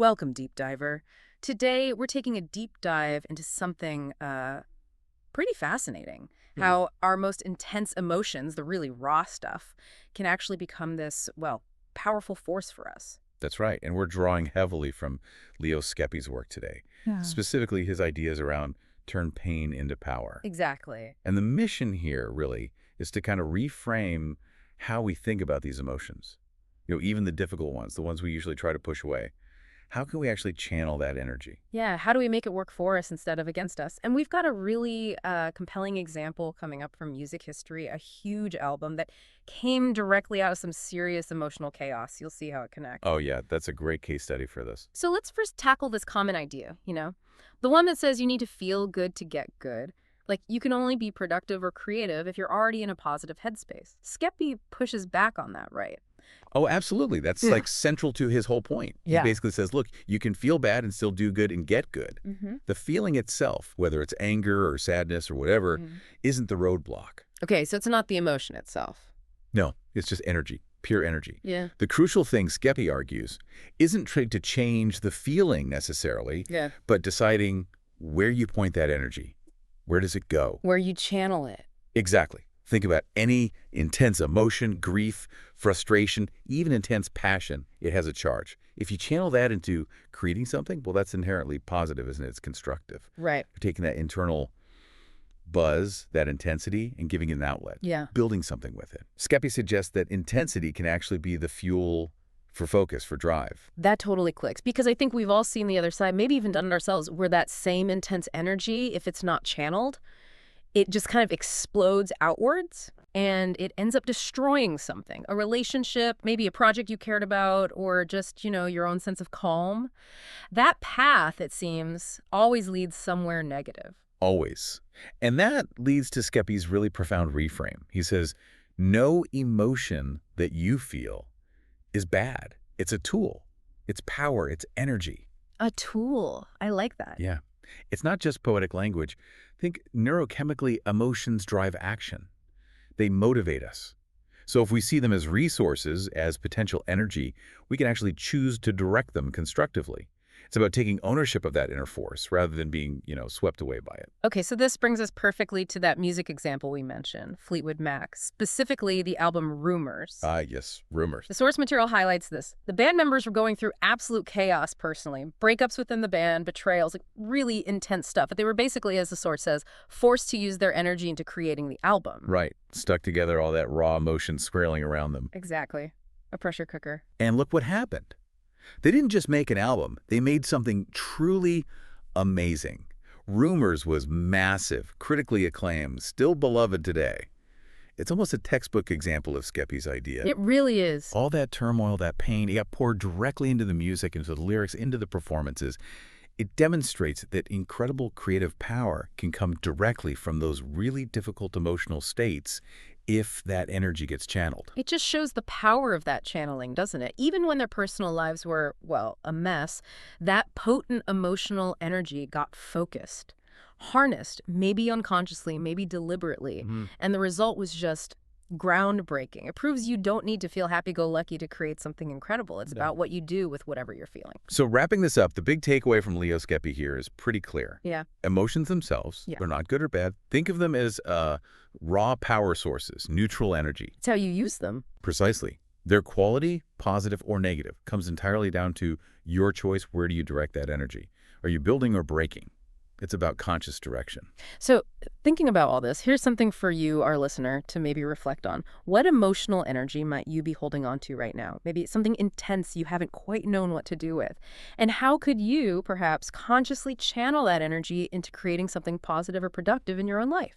Welcome, deep diver. Today, we're taking a deep dive into something pretty fascinating. Hmm. How our most intense emotions, the really raw stuff, can actually become this, well, powerful force for us. That's right. And we're drawing heavily from Leo Skepi's work today, Yeah. specifically his ideas around turn pain into power. Exactly. And the mission here really is to kind of reframe how we think about these emotions. Even the difficult ones, the ones we usually try to push away. How can we actually channel that energy? Yeah, how do we make it work for us instead of against us? And we've got a really compelling example coming up from music history, a huge album that came directly out of some serious emotional chaos. You'll see how it connects. Oh, yeah, that's a great case study for this. So let's first tackle this common idea. The one that says you need to feel good to get good. Like, you can only be productive or creative if you're already in a positive headspace. Skepi pushes back on that, right? Oh, absolutely. That's Yeah. like central to his whole point. He Yeah. basically says, look, you can feel bad and still do good and get good. Mm-hmm. The feeling itself, whether it's anger or sadness or whatever, isn't the roadblock. Okay, so it's not the emotion itself. No, it's just energy, pure energy. Yeah. The crucial thing, Skepi argues, isn't trying to change the feeling necessarily, Yeah. but deciding where you point that energy. Where does it go? Where you channel it. Exactly. Think about any intense emotion, grief, frustration, even intense passion, it has a charge. If you channel that into creating something, well, that's inherently positive, isn't it? It's constructive. Right. You're taking that internal buzz, that intensity, and giving it an outlet, Yeah. building something with it. Skepi suggests that intensity can actually be the fuel for focus, for drive. That totally clicks because I think we've all seen the other side, maybe even done it ourselves, where that same intense energy, if it's not channeled, it just kind of explodes outwards and it ends up destroying something, a relationship, maybe a project you cared about, or just, your own sense of calm. That path, it seems, always leads somewhere negative. Always. And that leads to Skepi's really profound reframe. He says, no emotion that you feel is bad. It's a tool. It's power. It's energy. A tool. I like that. Yeah. It's not just poetic language. Think neurochemically, emotions drive action. They motivate us. So if we see them as resources, as potential energy, we can actually choose to direct them constructively. It's about taking ownership of that inner force rather than being, swept away by it. Okay, so this brings us perfectly to that music example we mentioned, Fleetwood Mac, specifically the album Rumors. Ah, yes, rumors. The source material highlights this. The band members were going through absolute chaos personally, breakups within the band, betrayals, like really intense stuff. But they were basically, as the source says, forced to use their energy into creating the album. Right. Stuck together, all that raw emotion swirling around them. Exactly. A pressure cooker. And look what happened. They didn't just make an album. They made something truly amazing. Rumors was massive, critically acclaimed, still beloved today. It's almost a textbook example of Skepi's idea. It really is. All that turmoil, that pain, it got poured directly into the music, into the lyrics, into the performances. It demonstrates that incredible creative power can come directly from those really difficult emotional states if that energy gets channeled. It just shows the power of that channeling, doesn't it? Even when their personal lives were, well, a mess, that potent emotional energy got focused, harnessed, maybe unconsciously, maybe deliberately. And the result was just groundbreaking. It proves you don't need to feel happy-go-lucky to create something incredible. It's about what you do with whatever you're feeling. So wrapping this up, the big takeaway from Leo Skepi here is pretty clear. Yeah. Emotions themselves, Yeah. they're not good or bad. Think of them as raw power sources, neutral energy. It's how you use them. Precisely. Their quality, positive or negative, comes entirely down to your choice. Where do you direct that energy? Are you building or breaking? It's about conscious direction. So thinking about all this, here's something for you, our listener, to maybe reflect on. What emotional energy might you be holding on to right now? Maybe it's something intense you haven't quite known what to do with. And how could you perhaps consciously channel that energy into creating something positive or productive in your own life?